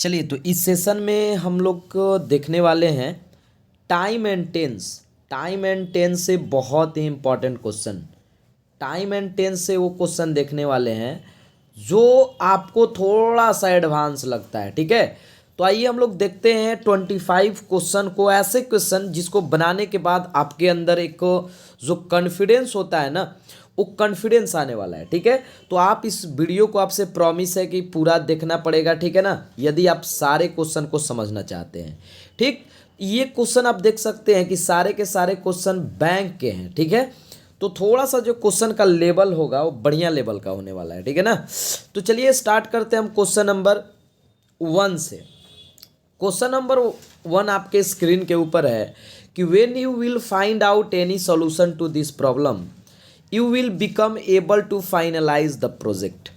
चलिए, तो इस सेशन में हम लोग को देखने वाले हैं time and tense. Time and tense से बहुत ही important question, time and tense से वो क्वेश्चन देखने वाले हैं जो आपको थोड़ा सा एडवांस लगता है। ठीक है, तो आइए हम लोग देखते हैं 25 क्वेश्चन को, ऐसे क्वेश्चन जिसको बनाने के बाद आपके अंदर एक जो कॉन्फिडेंस होता है ना, वो कॉन्फिडेंस आने वाला है। ठीक है, तो आप इस वीडियो को, आपसे प्रॉमिस है कि पूरा देखना पड़ेगा। ठीक है ना, यदि आप सारे क्वेश्चन को समझना चाहते हैं। ठीक, ये क्वेश्चन आप देख सकते हैं कि सारे के सारे क्वेश्चन बैंक के हैं। ठीक है, तो थोड़ा सा जो क्वेश्चन का लेवल होगा वो बढ़िया लेवल का होने वाला है। ठीक है ना, तो चलिए स्टार्ट करते हैं हम क्वेश्चन नंबर 1 से। क्वेश्चन नंबर 1 आपके स्क्रीन के ऊपर है कि when you will find out any solution to this problem you will become able to finalise the project.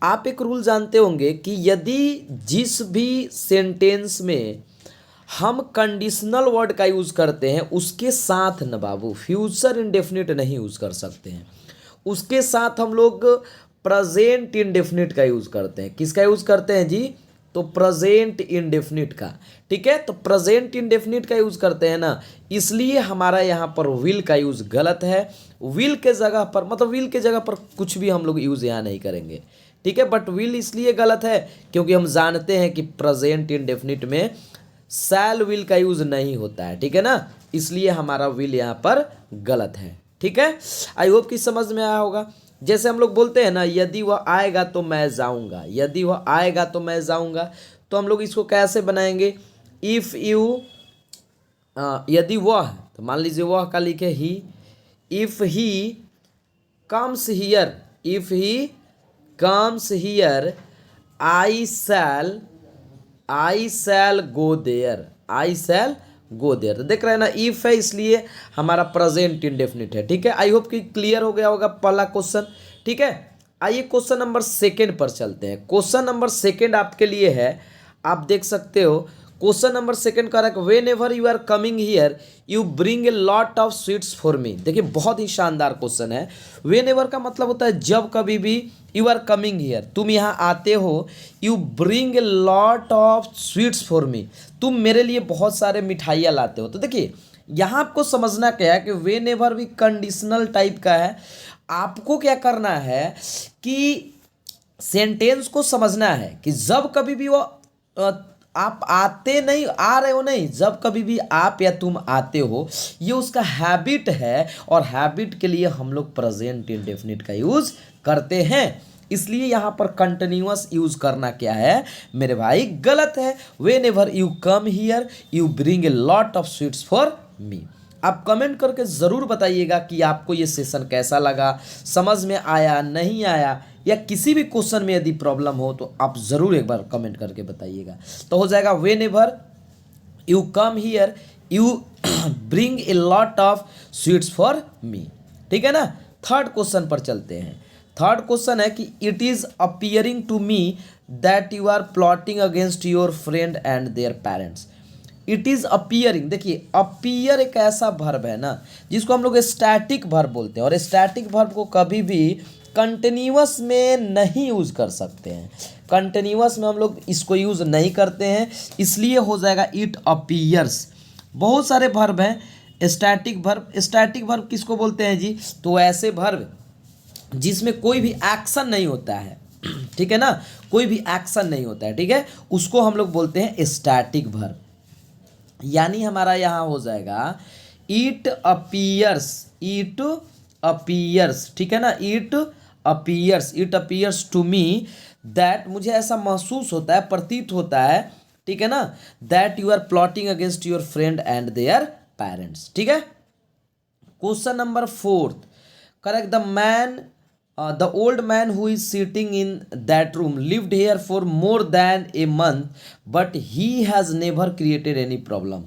आप एक रूल जानते होंगे कि यदि जिस भी सेंटेंस में हम कंडीशनल वर्ड का यूज़ करते हैं उसके साथ न बाबू फ्यूचर इंडेफिनिट नहीं यूज़ कर सकते हैं। उसके साथ हम लोग प्रेजेंट इंडेफिनिट का यूज़ करते हैं। किसका यूज़ करते हैं जी? तो प्रेजेंट इंडेफिनिट का। ठीक है, तो प्रेजेंट इंडेफिनिट का यूज़ करते हैं ना, इसलिए हमारा यहाँ पर विल का यूज़ गलत है। विल के जगह पर, मतलब विल के जगह पर कुछ भी हम लोग यूज़ यहाँ नहीं करेंगे। ठीक है, बट विल इसलिए गलत है क्योंकि हम जानते हैं कि प्रेजेंट इंडेफिनिट में शैल विल का यूज़ नहीं होता है। ठीक है ना, इसलिए हमारा विल यहाँ पर गलत है। ठीक है, आई होप कि समझ में आया होगा। जैसे हम लोग बोलते हैं ना, यदि वह आएगा तो मैं जाऊंगा, यदि वह आएगा तो मैं जाऊंगा, तो हम लोग इसको कैसे बनाएंगे? इफ़ यू, यदि वह, तो मान लीजिए वह का लिखे ही, if he comes here, if he comes here I shall go there, I shall go there. तो देख रहे हैं ना, इफ है इसलिए हमारा प्रेजेंट इंडेफिनिट है। ठीक है, आई होप कि क्लियर हो गया होगा पहला क्वेश्चन। ठीक है, आइए क्वेश्चन नंबर 2 पर चलते हैं। क्वेश्चन नंबर 2 आपके लिए है, आप देख सकते हो। क्वेश्चन नंबर 2 का है, whenever you are coming here you bring a lot of sweets for me. देखिए बहुत ही शानदार क्वेश्चन है। वेन एवर का मतलब होता है जब कभी भी, यू आर कमिंग हियर तुम यहाँ आते हो, you bring a lot of sweets for मी तुम मेरे लिए बहुत सारे मिठाइयाँ लाते हो। तो देखिए यहाँ आपको समझना क्या है कि वेन एवर भी कंडीशनल टाइप का है। आपको क्या करना है कि सेंटेंस को समझना है कि जब कभी भी वो आप आते नहीं, आ रहे हो नहीं, जब कभी भी आप या तुम आते हो, ये उसका हैबिट है और हैबिट के लिए हम लोग प्रेजेंट इंडेफिनिट का यूज़ करते हैं। इसलिए यहाँ पर कंटिन्यूअस यूज़ करना क्या है मेरे भाई? गलत है। Whenever you come here you bring a lot of sweets for मी। आप कमेंट करके ज़रूर बताइएगा कि आपको ये सेशन कैसा लगा, समझ में आया नहीं आया, या किसी भी क्वेश्चन में यदि प्रॉब्लम हो तो आप ज़रूर एक बार कमेंट करके बताइएगा। तो हो जाएगा when ever you come here you bring a lot of sweets for मी। ठीक है ना, थर्ड क्वेश्चन पर चलते हैं। थर्ड क्वेश्चन है कि it is appearing to me that you are plotting against your friend and their parents. It is appearing, देखिए appear एक ऐसा वर्ब है ना जिसको हम लोग स्टैटिक वर्ब बोलते हैं, और स्टैटिक वर्ब को कभी भी कंटिन्यूअस में नहीं यूज़ कर सकते हैं। कंटिन्यूअस में हम लोग इसको यूज़ नहीं करते हैं, इसलिए हो जाएगा इट अपीयर्स। बहुत सारे वर्ब हैं स्टैटिक वर्ब। स्टैटिक वर्ब किसको बोलते हैं जी? तो ऐसे वर्ब जिसमें कोई भी एक्शन नहीं होता है। ठीक है ना, कोई भी एक्शन नहीं होता है। ठीक है, उसको हम लोग बोलते हैं स्टैटिक वर्ब। यानी हमारा यहाँ हो जाएगा इट अपीयर्स, इट अपीयर्स। ठीक है ना, it appears to me that, मुझे ऐसा महसूस होता है, प्रतीत होता है। ठीक है ना, that you are plotting against your friend and their parents. ठीक है, question number 4, correct. The old man who is sitting in that room lived here for more than a month but he has never created any problem.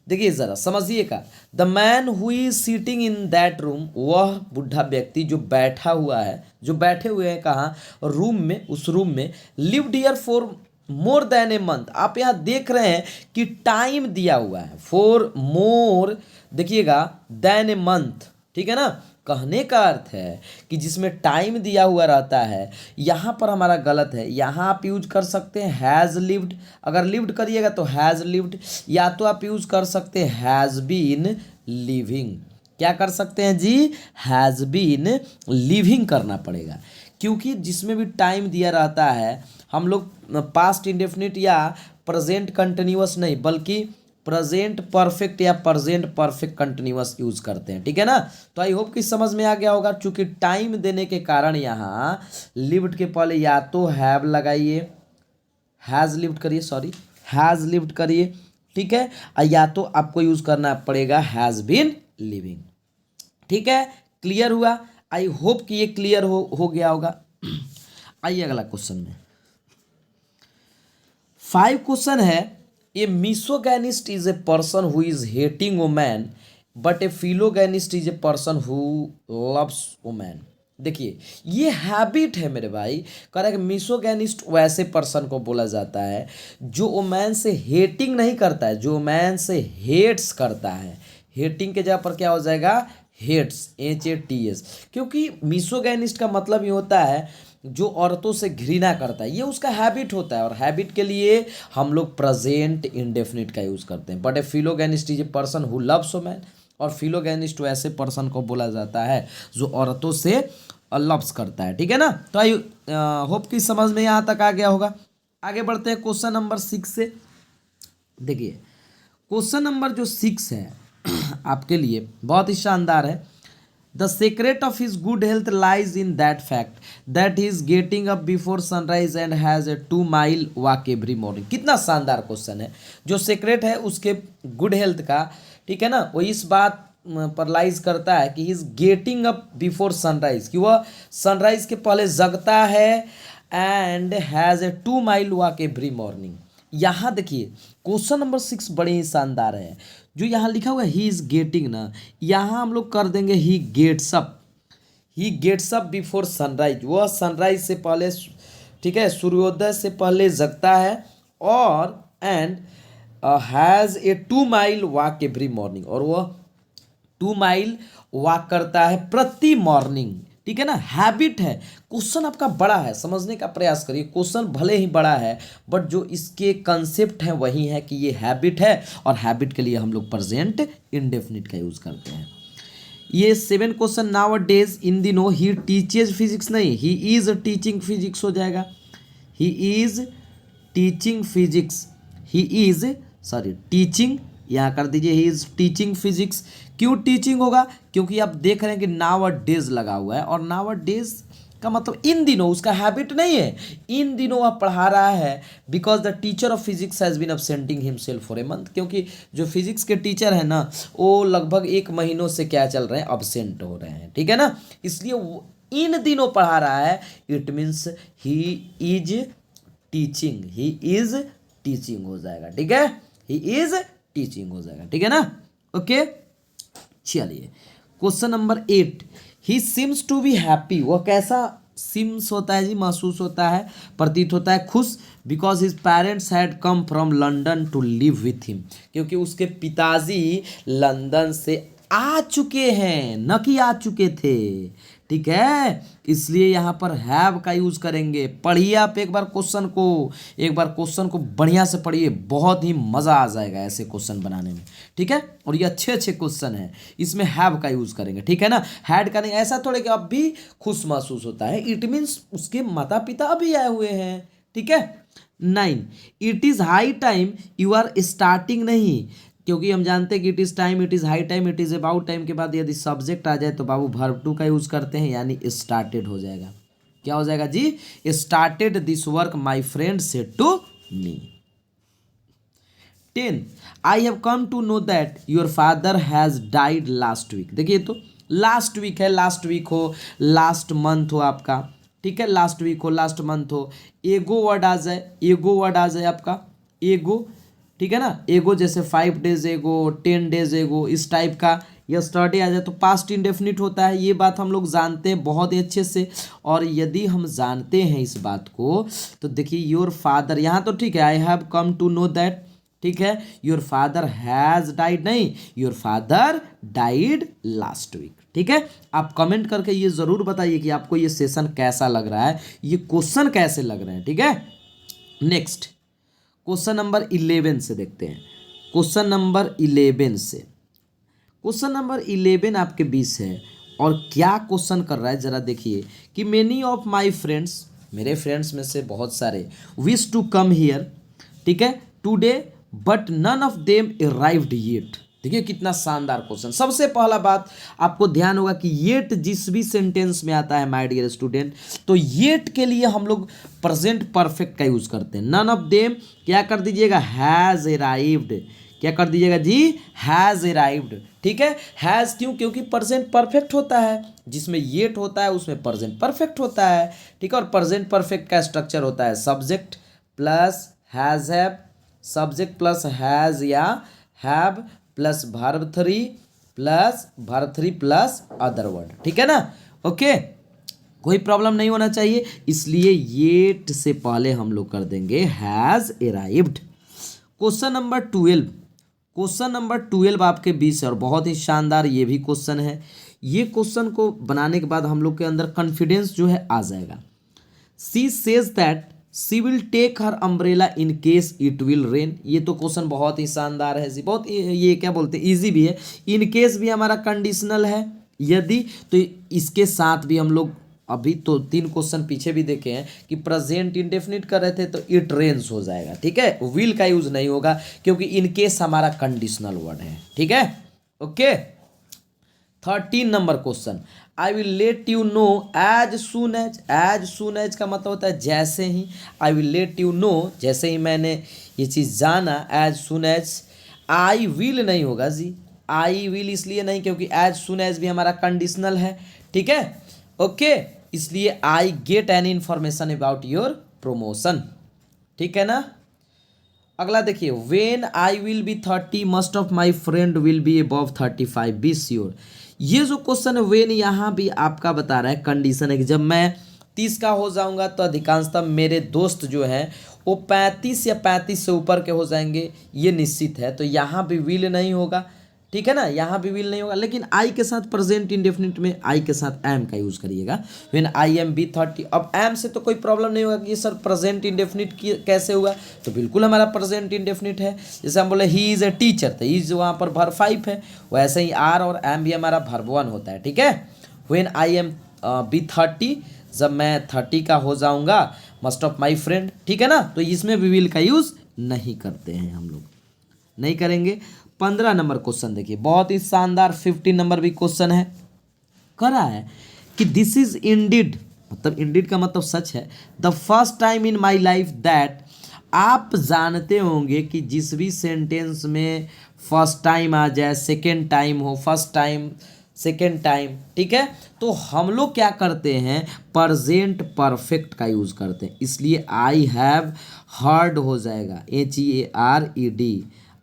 देखिए ज़रा समझिएगा, the man who is sitting in that room, वह बुढ़ा व्यक्ति जो बैठा हुआ है, जो बैठे हुए हैं कहाँ? रूम में, उस रूम में। Lived here for more than a month, आप यहाँ देख रहे हैं कि टाइम दिया हुआ है फॉर मोर, देखिएगा देन ए मंथ। ठीक है ना, कहने का अर्थ है कि जिसमें टाइम दिया हुआ रहता है, यहाँ पर हमारा गलत है। यहाँ आप यूज कर सकते हैं हैज़ लिव्ड, अगर लिव्ड करिएगा तो हैज़ लिव्ड, या तो आप यूज कर सकते हैं हैज़ बीन लिविंग। क्या कर सकते हैं जी? हैज़ बीन लिविंग करना पड़ेगा, क्योंकि जिसमें भी टाइम दिया रहता है हम लोग पास्ट इंडेफिनिट या प्रेजेंट कंटिन्यूअस नहीं, बल्कि प्रेजेंट परफेक्ट या प्रेजेंट परफेक्ट कंटिन्यूअस यूज करते हैं। ठीक है ना? तो आई होप कि समझ में आ गया होगा। चूंकि टाइम देने के कारण यहाँ लिव्ड के पहले या तो हैव लगाइए, हैज़ लिव्ड करिए, सॉरी हैज़ लिव्ड करिए, ठीक है, या तो आपको यूज करना पड़ेगा हैज़ बीन लिविंग। ठीक है, क्लियर हुआ? आई होप कि ये क्लियर हो गया होगा। आइए अगला क्वेश्चन में। 5 क्वेश्चन है, a misogynist is a person who is hating women but a philogynist is a person who loves women. देखिए ये हैबिट है मेरे भाई। कह रहा है कि मिसोगैनिस्ट वैसे पर्सन को बोला जाता है जो वुमेन से हेटिंग नहीं करता है, जो वुमेन से हेट्स करता है। हेटिंग के जगह पर क्या हो जाएगा? Hates, HATS। क्योंकि मिसोगैनिस्ट का मतलब ये होता है जो औरतों से घृणा करता है, ये उसका हैबिट होता है। और हैबिट के लिए हम लोग प्रेजेंट इंडेफिनिट का यूज़ करते हैं। But a philogynist is a person who loves women, और फिलोगैनिस्ट ऐसे पर्सन को बोला जाता है जो औरतों से लव्स करता है। ठीक है ना? तो आई होप कि समझ में यहाँ तक आ गया होगा। आगे बढ़ते हैं क्वेश्चन नंबर 6 से। देखिए क्वेश्चन नंबर जो 6 है आपके लिए बहुत ही शानदार है। The secret of his good health lies in that fact that he is getting up before sunrise and has a 2 mile walk every morning. कितना शानदार क्वेश्चन है। जो सीक्रेट है उसके गुड हेल्थ का, ठीक है ना, वो इस बात पर लाइज करता है कि he is getting up before sunrise, कि वह सनराइज के पहले जगता है, and has a 2 mile walk every morning. यहाँ देखिए क्वेश्चन नंबर 6 बड़े ही शानदार है। जो यहाँ लिखा हुआ है ही इज गेटिंग ना, यहाँ हम लोग कर देंगे he gets up. He gets up before sunrise, वह सनराइज से पहले, ठीक है, सूर्योदय से पहले जगता है, और and has a 2 mile walk every morning, और वह 2 माइल वॉक करता है प्रति मॉर्निंग। ठीक है ना? हैबिट है। क्वेश्चन आपका बड़ा है, समझने का प्रयास करिए। क्वेश्चन भले ही बड़ा है बट जो इसके कंसेप्ट है वही है कि ये हैबिट है, और हैबिट के लिए हम लोग प्रेजेंट इंडेफिनिट का यूज करते हैं। ये 7 क्वेश्चन नाउ डेज, इन दिनों ही टीचेज फिजिक्स नहीं, ही इज टीचिंग फिजिक्स हो जाएगा। He is teaching physics, he is sorry teaching, यहाँ कर दीजिए ही इज टीचिंग फिजिक्स। क्यों टीचिंग होगा? क्योंकि आप देख रहे हैं कि नाउ डेज लगा हुआ है, और नाउ डेज का मतलब इन दिनों, उसका हैबिट नहीं है, इन दिनों वह पढ़ा रहा है। Because the teacher of physics has been absenting himself for a month, क्योंकि जो फिजिक्स के टीचर है ना वो लगभग 1 महीनों से क्या चल रहे हैं, अब्सेंट हो रहे हैं। ठीक है ना? इसलिए वो इन दिनों पढ़ा रहा है। It means he is teaching, he is teaching हो जाएगा। ठीक है? ही इज टीचिंग हो जाएगा। ठीक है ना? ओके, चलिए question number 8, he seems to be happy, वह कैसा सिम्स होता है जी? महसूस होता है, प्रतीत होता है खुश। Because his parents had come from London to live with him, क्योंकि उसके पिताजी लंदन से आ चुके हैं, न कि आ चुके थे। ठीक है? इसलिए यहाँ पर हैव का यूज करेंगे। पढ़िए आप एक बार क्वेश्चन को बढ़िया से पढ़िए, बहुत ही मज़ा आ जाएगा ऐसे क्वेश्चन बनाने में। ठीक है? और ये अच्छे अच्छे क्वेश्चन हैं, इसमें हैव का यूज करेंगे। ठीक है ना? हैड का नहीं। ऐसा थोड़े कि अब भी खुश महसूस होता है, इट मीन्स उसके माता पिता अभी आए हुए हैं। ठीक है? 9, it is high time you are starting नहीं, क्योंकि हम जानते हैं कि it is time, it is high time, it is about time के बाद यदि सब्जेक्ट आ जाए तो बाबू वर्ब टू का यूज़ करते हैं, यानी स्टार्टेड हो जाएगा। क्या हो जाएगा जी? Started this work my friend said to me. 10, I have come to know that your father has died last week. देखिए तो लास्ट वीक है, लास्ट वीक हो, लास्ट मंथ हो आपका। ठीक है? लास्ट वीक हो, लास्ट मंथ हो, एगो वर्ड आ जाए, एगो वर्ड आ जाए आपका, एगो। ठीक है ना? एगो जैसे 5 डेज एगो, 10 डेज एगो, इस टाइप का। यस्टरडे आ जाए तो पास्ट इंडेफिनिट होता है। ये बात हम लोग जानते हैं बहुत ही अच्छे से। और यदि हम जानते हैं इस बात को तो देखिए योर फादर, यहाँ तो ठीक है, I have come to know that. ठीक है? योर फादर हैज़ डाइड नहीं, your father died last week. ठीक है, आप कमेंट करके ये ज़रूर बताइए कि आपको ये सेशन कैसा लग रहा है, ये क्वेश्चन कैसे लग रहे हैं। ठीक है, नेक्स्ट क्वेश्चन नंबर 11 से देखते हैं। क्वेश्चन नंबर 11 से, क्वेश्चन नंबर 11 आपके 20 है और क्या क्वेश्चन कर रहा है जरा देखिए कि मेनी ऑफ माय फ्रेंड्स, मेरे फ्रेंड्स में से बहुत सारे विश टू कम हियर, ठीक है, today but none of them arrived yet. देखिए कितना शानदार क्वेश्चन। सबसे पहला बात आपको ध्यान होगा कि येट जिस भी सेंटेंस में आता है माय डियर स्टूडेंट, तो येट के लिए हम लोग प्रेजेंट परफेक्ट का यूज करते हैं। नन ऑफ देम क्या कर दीजिएगा, हैज अराइव्ड, क्या कर दीजिएगा जी, हैज अराइव्ड। ठीक है, हैज क्यों, क्योंकि प्रेजेंट परफेक्ट होता है, जिसमें येट होता है उसमें प्रेजेंट परफेक्ट होता है। ठीक है, और प्रेजेंट परफेक्ट का स्ट्रक्चर होता है subject plus has have, subject plus has या have plus verb 3 plus other word. ठीक है ना, ओके, कोई प्रॉब्लम नहीं होना चाहिए, इसलिए येट से पहले हम लोग कर देंगे has arrived. Question number 12, question number 12 आपके 20 है और बहुत ही शानदार ये भी क्वेश्चन है। ये क्वेश्चन को बनाने के बाद हम लोग के अंदर कॉन्फिडेंस जो है आ जाएगा। She says that she will take her umbrella in case it will rain. ये तो क्वेश्चन बहुत ही शानदार है जी, बहुत ये क्या बोलते हैं, ईजी भी है। इन केस भी हमारा कंडीशनल है, यदि, तो इसके साथ भी हम लोग अभी तो 3 क्वेश्चन पीछे भी देखे हैं कि प्रेजेंट इंडेफिनिट कर रहे थे तो इट रेन्स हो जाएगा। ठीक है, विल का यूज नहीं होगा क्योंकि इन केस हमारा कंडीशनल वर्ड है। ठीक है, okay. 13 number question, I will let you know as soon as. As soon as का मतलब होता है जैसे ही। I will let you know, जैसे ही मैंने ये चीज़ जाना। As soon as, I will नहीं होगा जी, आई विल इसलिए नहीं क्योंकि एज सुन एज भी हमारा कंडीशनल है। ठीक है, ओके, इसलिए I get any information about your promotion. ठीक है ना, अगला देखिए, when I will be 30 must of my friend will be above 35 be sure. ये जो क्वेश्चन है वेन यहाँ भी आपका बता रहा है कंडीशन है कि जब मैं 30 का हो जाऊंगा तो अधिकांशतः मेरे दोस्त जो हैं वो 35 या 35 से ऊपर के हो जाएंगे, ये निश्चित है। तो यहाँ भी विल नहीं होगा, ठीक है ना, यहाँ भी विल नहीं होगा, लेकिन आई के साथ प्रेजेंट इंडेफिनिट में आई के साथ एम का यूज़ करिएगा। व्हेन आई एम बी 30, अब एम से तो कोई प्रॉब्लम नहीं होगा कि सर प्रेजेंट इंडेफिनिट कैसे हुआ, तो बिल्कुल हमारा प्रेजेंट इंडेफिनिट है। जैसे हम बोले ही इज़ ए टीचर, तो इज वहाँ पर वर्ब 5 है, वैसे ही आर और एम भी हमारा वर्ब 1 होता है। ठीक है, व्हेन आई एम बी 30, जब मैं 30 का हो जाऊँगा, मस्ट ऑफ माई फ्रेंड, ठीक है ना, तो इसमें भी विल का यूज़ नहीं करते हैं, हम लोग नहीं करेंगे। 15 नंबर क्वेश्चन देखिए, बहुत ही शानदार 15 नंबर भी क्वेश्चन है। कह रहा है कि दिस इज इंडीड, मतलब इंडीड का मतलब सच है, the first time in my life that. आप जानते होंगे कि जिस भी सेंटेंस में फर्स्ट टाइम आ जाए, सेकेंड टाइम हो, फर्स्ट टाइम सेकेंड टाइम, ठीक है, तो हम लोग क्या करते हैं, प्रेजेंट परफेक्ट का यूज़ करते हैं। इसलिए आई हैव हर्ड हो जाएगा, HEARED,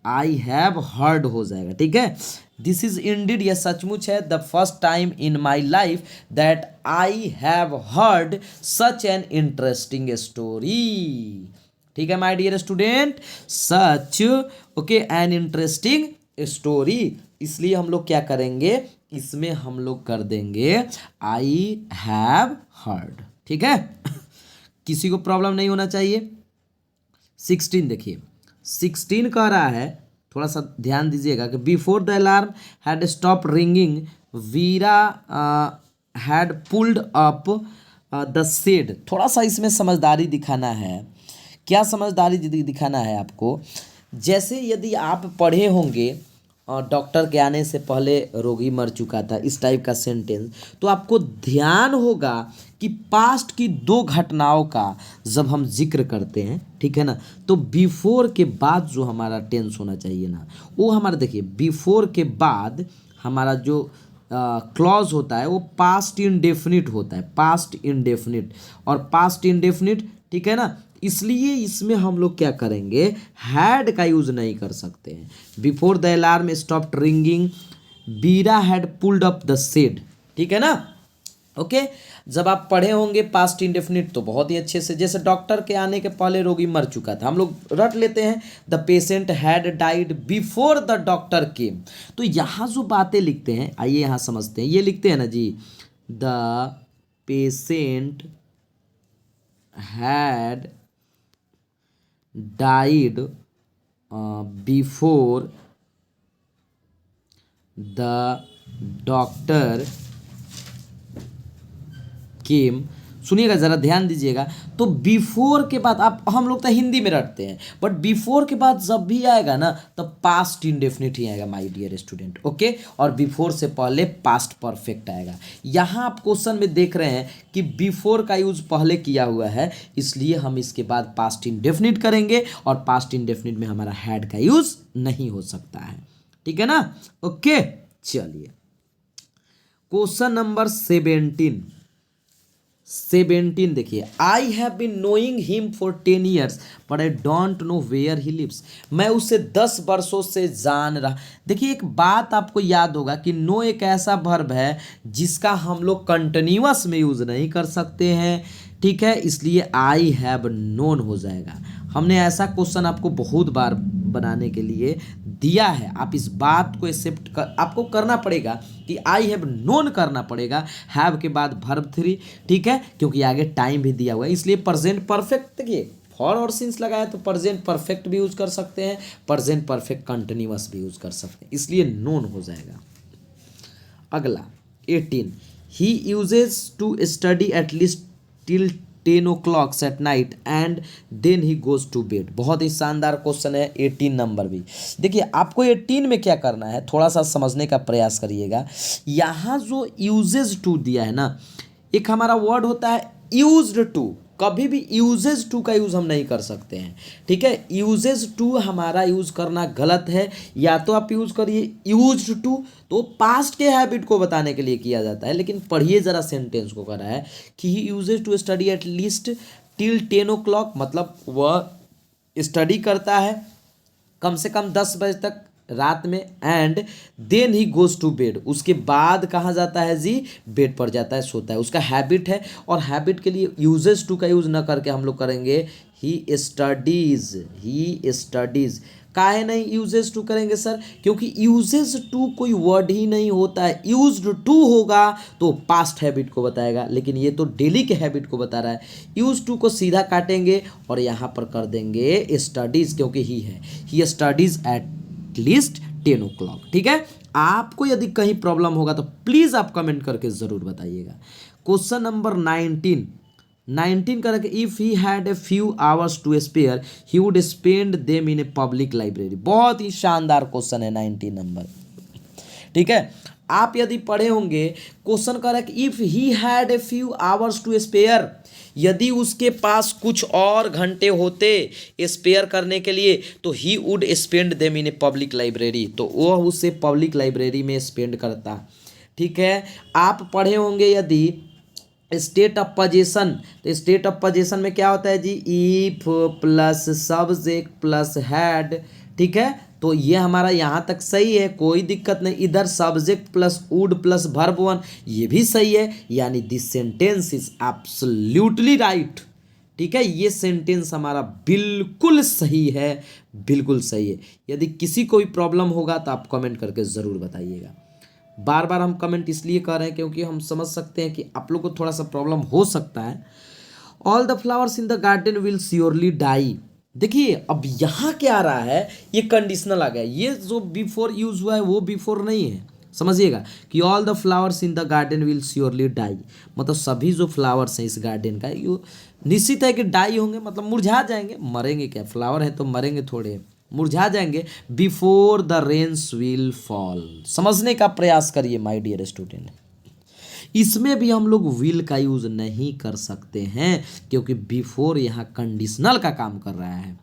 आई हैव हर्ड हो जाएगा। ठीक है, दिस इज इंडीड, यह सचमुच है, the first time in my life that I have heard such an interesting story. ठीक है my dear student, such, okay, an interesting story. इसलिए हम लोग क्या करेंगे, इसमें हम लोग कर देंगे आई हैव हर्ड। ठीक है, किसी को प्रॉब्लम नहीं होना चाहिए। 16 देखिए, 16 कह रहा है, थोड़ा सा ध्यान दीजिएगा कि before the alarm had stop ringing Veera had pulled up the shed. थोड़ा सा इसमें समझदारी दिखाना है। क्या समझदारी दिखाना है आपको, जैसे यदि आप पढ़े होंगे डॉक्टर के आने से पहले रोगी मर चुका था, इस टाइप का सेंटेंस, तो आपको ध्यान होगा कि पास्ट की 2 घटनाओं का जब हम जिक्र करते हैं, ठीक है ना, तो बिफोर के बाद जो हमारा टेंस होना चाहिए ना, वो हमारा देखिए बिफोर के बाद हमारा जो क्लॉज होता है वो पास्ट इंडेफिनिट होता है, पास्ट इंडेफिनिट और पास्ट इंडेफिनिट, ठीक है ना, इसलिए इसमें हम लोग क्या करेंगे, हैड का यूज नहीं कर सकते हैं। Before the alarm stopped ringing Bira had pulled up the shade, ठीक है ना, ओके। जब आप पढ़े होंगे पास्ट इंडेफिनिट तो बहुत ही अच्छे से, जैसे डॉक्टर के आने के पहले रोगी मर चुका था, हम लोग रट लेते हैं the patient had died before the doctor केम। तो यहाँ जो बातें लिखते हैं, आइए यहाँ समझते हैं। ये लिखते हैं ना जी, the patient had died before the doctor came. सुनिएगा ज़रा, ध्यान दीजिएगा। तो बिफोर के बाद, आप हम लोग तो हिंदी में रटते हैं, बट बिफोर के बाद जब भी आएगा ना तब पास्ट इंडेफिनिट ही आएगा माय डियर स्टूडेंट, ओके। और बिफोर से पहले पास्ट परफेक्ट आएगा। यहाँ आप क्वेश्चन में देख रहे हैं कि बिफोर का यूज पहले किया हुआ है, इसलिए हम इसके बाद पास्ट इंडेफिनिट करेंगे, और पास्ट इंडेफिनिट में हमारा हैड का यूज नहीं हो सकता है, ठीक है ना, ओके। चलिए क्वेश्चन नंबर 17 देखिए, I have been knowing him for 10 years but I don't know where he lives. मैं उसे 10 वर्षों से जान रहा। देखिए एक बात आपको याद होगा कि नो एक ऐसा वर्ब है जिसका हम लोग कंटिन्यूअस में यूज नहीं कर सकते हैं, ठीक है, इसलिए आई हैव नोन हो जाएगा। हमने ऐसा क्वेश्चन आपको बहुत बार बनाने के लिए दिया है, आप इस बात को एक्सेप्ट कर, आपको करना पड़ेगा कि आई हैव नोन करना पड़ेगा, हैव के बाद वर्ब 3, ठीक है, क्योंकि आगे टाइम भी दिया हुआ है, इसलिए प्रेजेंट परफेक्ट, देखिए फॉर और सिंस लगाया तो प्रेजेंट परफेक्ट भी यूज कर सकते हैं, प्रेजेंट परफेक्ट कंटिन्यूअस भी यूज कर सकते हैं, इसलिए नोन हो जाएगा। अगला 18, he uses to study at least till 10 o'clock at night and then he goes to bed. बहुत ही शानदार क्वेश्चन है 18 नंबर भी। देखिए आपको 18 में क्या करना है, थोड़ा सा समझने का प्रयास करिएगा। यहाँ जो यूजेज टू दिया है ना, एक हमारा वर्ड होता है यूज्ड टू, कभी भी यूजेज टू का यूज़ हम नहीं कर सकते हैं, ठीक है। यूजेज टू हमारा यूज़ करना गलत है। या तो आप यूज़ करिए यूज्ड टू, तो पास्ट के हैबिट को बताने के लिए किया जाता है, लेकिन पढ़िए ज़रा सेंटेंस को करा है कि he uses to study at least till 10 o'clock, मतलब वह स्टडी करता है कम से कम 10 बजे तक रात में, and then he goes to bed, उसके बाद कहाँ जाता है जी, बेड पर जाता है, सोता है, उसका हैबिट है। और हैबिट के लिए यूजेस टू का यूज़ न करके हम लोग करेंगे ही स्टडीज। काहे नहीं यूजेस टू करेंगे सर, क्योंकि यूजेस टू कोई वर्ड ही नहीं होता है, यूज्ड टू होगा तो पास्ट हैबिट को बताएगा, लेकिन ये तो डेली के हैबिट को बता रहा है। यूज टू को सीधा काटेंगे और यहाँ पर कर देंगे स्टडीज, क्योंकि ही है, he studies at least 10 o'clock, ठीक है। आपको यदि कहीं प्रॉब्लम होगा तो प्लीज आप कमेंट करके जरूर बताइएगा। क्वेश्चन नंबर 19 करके, if he had a few hours to spare he would spend them in a public library. बहुत ही शानदार क्वेश्चन है 19 नंबर, ठीक है। आप यदि पढ़े होंगे, क्वेश्चन कर रहा है कि if he had a few hours to spare, यदि उसके पास कुछ और घंटे होते स्पेयर करने के लिए तो ही would spend them in a public library, तो वह उसे पब्लिक लाइब्रेरी में स्पेंड करता, ठीक है। आप पढ़े होंगे यदि स्टेट ऑफ पोजीशन, तो स्टेट ऑफ पोजीशन में क्या होता है जी, if plus subject plus had, ठीक है। तो ये हमारा यहाँ तक सही है, कोई दिक्कत नहीं। इधर subject plus would plus verb 1, ये भी सही है, यानी this sentence is absolutely right, ठीक है। ये सेंटेंस हमारा बिल्कुल सही है, बिल्कुल सही है। यदि किसी को भी प्रॉब्लम होगा तो आप कमेंट करके ज़रूर बताइएगा। बार बार हम कमेंट इसलिए कर रहे हैं क्योंकि हम समझ सकते हैं कि आप लोग को थोड़ा सा प्रॉब्लम हो सकता है। All the flowers in the garden will surely die. देखिए अब यहाँ क्या आ रहा है, ये कंडीशनल आ गया, ये जो बिफोर यूज हुआ है वो बिफोर नहीं है, समझिएगा कि all the flowers in the garden will surely die, मतलब सभी जो फ्लावर्स हैं इस गार्डन का ये निश्चित है कि डाई होंगे, मतलब मुरझा जाएंगे, मरेंगे क्या, फ्लावर है तो मरेंगे थोड़े, मुरझा जाएंगे। Before the rains will fall, समझने का प्रयास करिए माय डियर स्टूडेंट। इसमें भी हम लोग विल का यूज नहीं कर सकते हैं क्योंकि बिफोर यहाँ कंडीशनल का काम कर रहा है,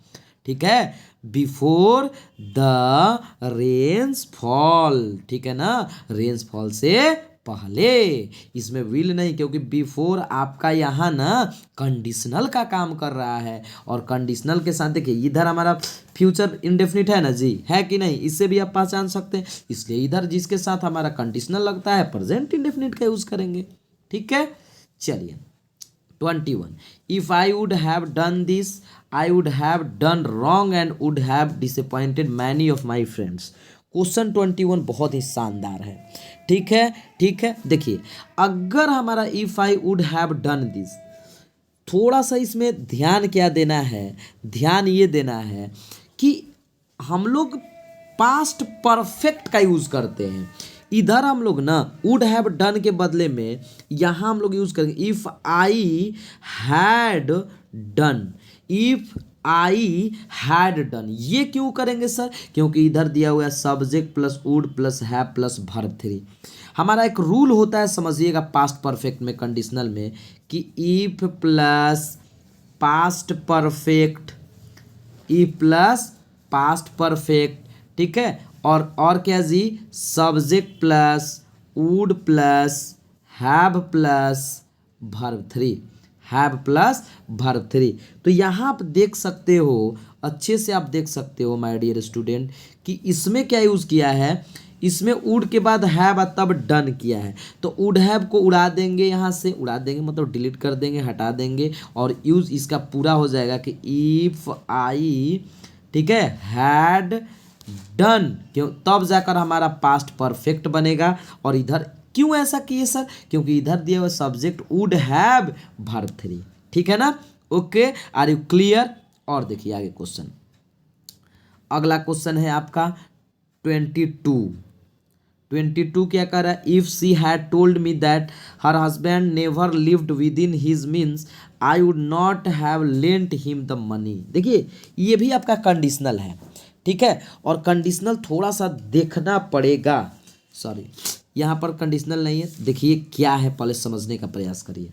ठीक है। बिफोर द रेन्स फॉल, ठीक है ना, रेन्स फॉल से पहले, इसमें विल नहीं, क्योंकि बिफोर आपका यहाँ ना कंडीशनल का काम कर रहा है, और कंडीशनल के साथ देखिए इधर हमारा फ्यूचर इंडेफिनिट है ना जी, है कि नहीं, इससे भी आप पहचान सकते हैं, इसलिए इधर जिसके साथ हमारा कंडीशनल लगता है प्रेजेंट इंडेफिनिट का यूज करेंगे, ठीक है। चलिए 21, if I would have done this I would have done wrong and would have disappointed many of my friends. Question 21 बहुत ही शानदार है। ठीक है, ठीक है, देखिए अगर हमारा if I would have done this, थोड़ा सा इसमें ध्यान क्या देना है, ध्यान ये देना है कि हम लोग पास्ट परफेक्ट का यूज करते हैं। इधर हम लोग ना वुड हैव डन के बदले में यहाँ हम लोग यूज करेंगे if I had done, if I had done. ये क्यों करेंगे सर? क्योंकि इधर दिया हुआ है subject plus would plus have plus verb 3। हमारा एक रूल होता है, समझिएगा, पास्ट परफेक्ट में, कंडीशनल में, कि if plus past perfect, if plus past perfect, ठीक है, और क्या जी, subject plus would plus have plus verb 3, have plus verb 3। तो यहाँ आप देख सकते हो, अच्छे से आप देख सकते हो माय डियर स्टूडेंट, कि इसमें क्या यूज़ किया है, इसमें वुड के बाद हैव तब डन किया है। तो वुड हैव को उड़ा देंगे, यहाँ से उड़ा देंगे मतलब डिलीट कर देंगे, हटा देंगे, और यूज़ इसका पूरा हो जाएगा कि इफ आई, ठीक है, हैड डन, क्यों, तब जाकर हमारा पास्ट परफेक्ट बनेगा। और इधर क्यों ऐसा किए सर? क्योंकि इधर दिया हुआ सब्जेक्ट वुड हैव वर्ब 3। ठीक है ना? Okay, are you clear? और देखिए आगे क्वेश्चन, अगला क्वेश्चन है आपका 22 क्या कर रहा है, if she had told me that her husband never lived within his means I would not have lent him the money. देखिए ये भी आपका कंडीशनल है, ठीक है, और कंडीशनल थोड़ा सा देखना पड़ेगा। सॉरी, यहाँ पर कंडीशनल नहीं है, देखिए क्या है, पहले समझने का प्रयास करिए।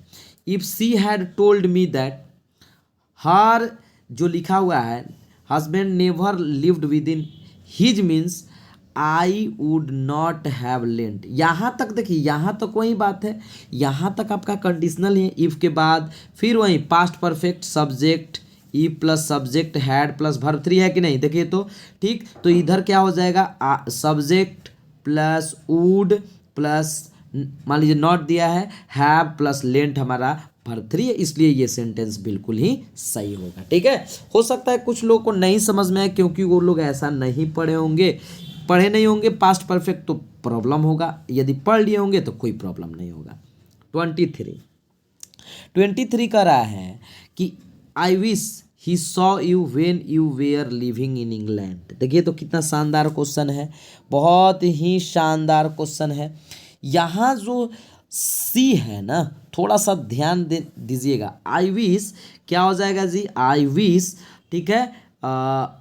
If she had told me that, her जो लिखा हुआ है husband never lived within his means I would not have lent. यहाँ तक देखिए, यहाँ तक वही बात है, यहाँ तक आपका कंडीशनल है। इफ के बाद फिर वही past perfect, subject E plus subject had plus verb 3 है कि नहीं, देखिए तो ठीक। तो इधर क्या हो जाएगा, सब्जेक्ट प्लस वुड प्लस, मान लीजिए नॉट दिया है, हैव प्लस लेंट हमारा वर्ब 3 है, इसलिए ये सेंटेंस बिल्कुल ही सही होगा। ठीक है, हो सकता है कुछ लोगों को नहीं समझ में आए क्योंकि वो लोग ऐसा नहीं पढ़े नहीं होंगे पास्ट परफेक्ट, तो प्रॉब्लम होगा। यदि पढ़ लिए होंगे तो कोई प्रॉब्लम नहीं होगा। 23 कह रहा है कि I wish he saw you when you were living in England. देखिए तो कितना शानदार क्वेश्चन है, बहुत ही शानदार क्वेश्चन है। यहाँ जो सी है ना, थोड़ा सा ध्यान दीजिएगा। आई विश क्या हो जाएगा जी, आई विश, ठीक है,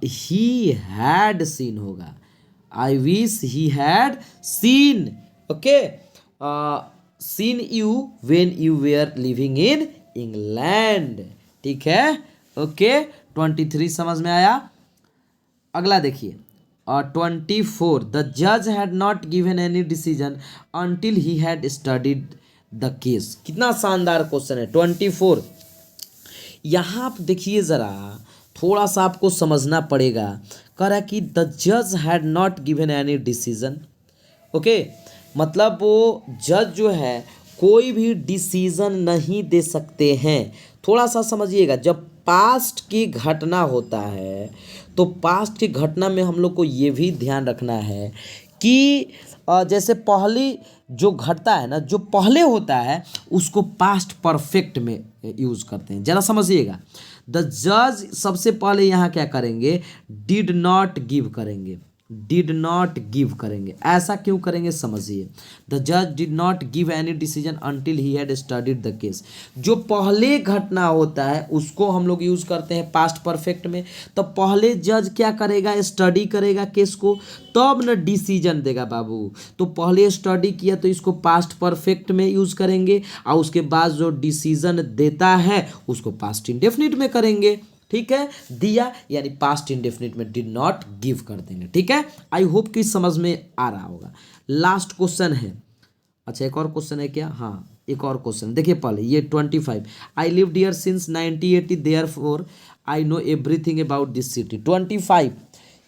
ही हैड सीन होगा, I wish he had seen, okay, seen you when you were living in England. ठीक है, ओके, 23 समझ में आया। अगला देखिए 24, द जज had not given any decision until he had studied the case. कितना शानदार क्वेश्चन है 24। यहाँ आप देखिए ज़रा, थोड़ा सा आपको समझना पड़ेगा। कह रहा है कि द जज had not given any decision, okay, मतलब वो जज जो है कोई भी डिसीजन नहीं दे सकते हैं। थोड़ा सा समझिएगा, जब पास्ट की घटना होता है तो पास्ट की घटना में हम लोग को ये भी ध्यान रखना है कि जैसे पहली जो घटता है ना, जो पहले होता है उसको पास्ट परफेक्ट में यूज़ करते हैं। ज़रा समझिएगा, द जज सबसे पहले यहाँ क्या करेंगे, डिड नॉट गिव करेंगे, डिड नॉट गिव करेंगे। ऐसा क्यों करेंगे समझिए, द जज did not give any decision until he had studied the case. जो पहले घटना होता है उसको हम लोग यूज़ करते हैं पास्ट परफेक्ट में। तो पहले जज क्या करेगा, स्टडी करेगा केस को, तब न डिसीजन देगा बाबू। तो पहले स्टडी किया तो इसको पास्ट परफेक्ट में यूज़ करेंगे, और उसके बाद जो डिसीजन देता है उसको पास्ट इंडेफिनिट में करेंगे। ठीक है, दिया यानी पास्ट इंडेफिनिट में डिड नॉट गिव कर देंगे। ठीक है, आई होप कि समझ में आ रहा होगा। लास्ट क्वेश्चन है, अच्छा एक और क्वेश्चन है क्या, हाँ एक और क्वेश्चन देखिए पहले, ये 25, I lived here since 1980 therefore I know everything about this city. 25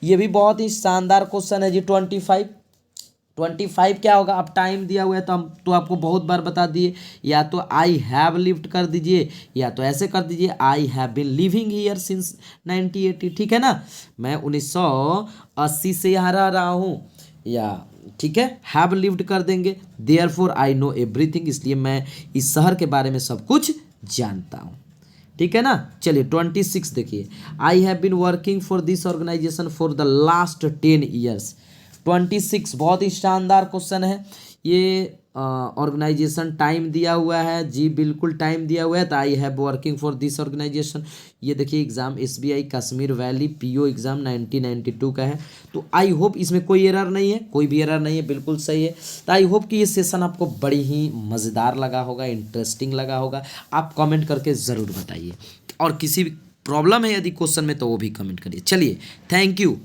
ये भी बहुत ही शानदार क्वेश्चन है जी। 25 25 क्या होगा, अब टाइम दिया हुआ है तो हम तो आपको बहुत बार बता दिए, या तो आई हैव लिव्ड कर दीजिए, या तो ऐसे कर दीजिए I have been living here since 1980, ठीक है ना, मैं 1980 से यहाँ रह रहा हूँ, या ठीक है हैव लिव्ड कर देंगे, देयरफॉर आई नो एवरीथिंग, इसलिए मैं इस शहर के बारे में सब कुछ जानता हूँ, ठीक है ना। चलिए 26 देखिए, I have been working for this organisation for the last 10 years. 26 बहुत ही शानदार क्वेश्चन है ये। ऑर्गेनाइजेशन टाइम दिया हुआ है जी, बिल्कुल टाइम दिया हुआ है, तो I have working for this organisation. ये देखिए exam SBI Kashmir valley PO exam 1992 का है, तो आई होप इसमें कोई एरर नहीं है, कोई भी एरर नहीं है, बिल्कुल सही है। तो आई होप कि ये सेशन आपको बड़ी ही मज़ेदार लगा होगा, इंटरेस्टिंग लगा होगा। आप कमेंट करके ज़रूर बताइए, और किसी भी प्रॉब्लम है यदि क्वेश्चन में तो वो भी कमेंट करिए। चलिए थैंक यू।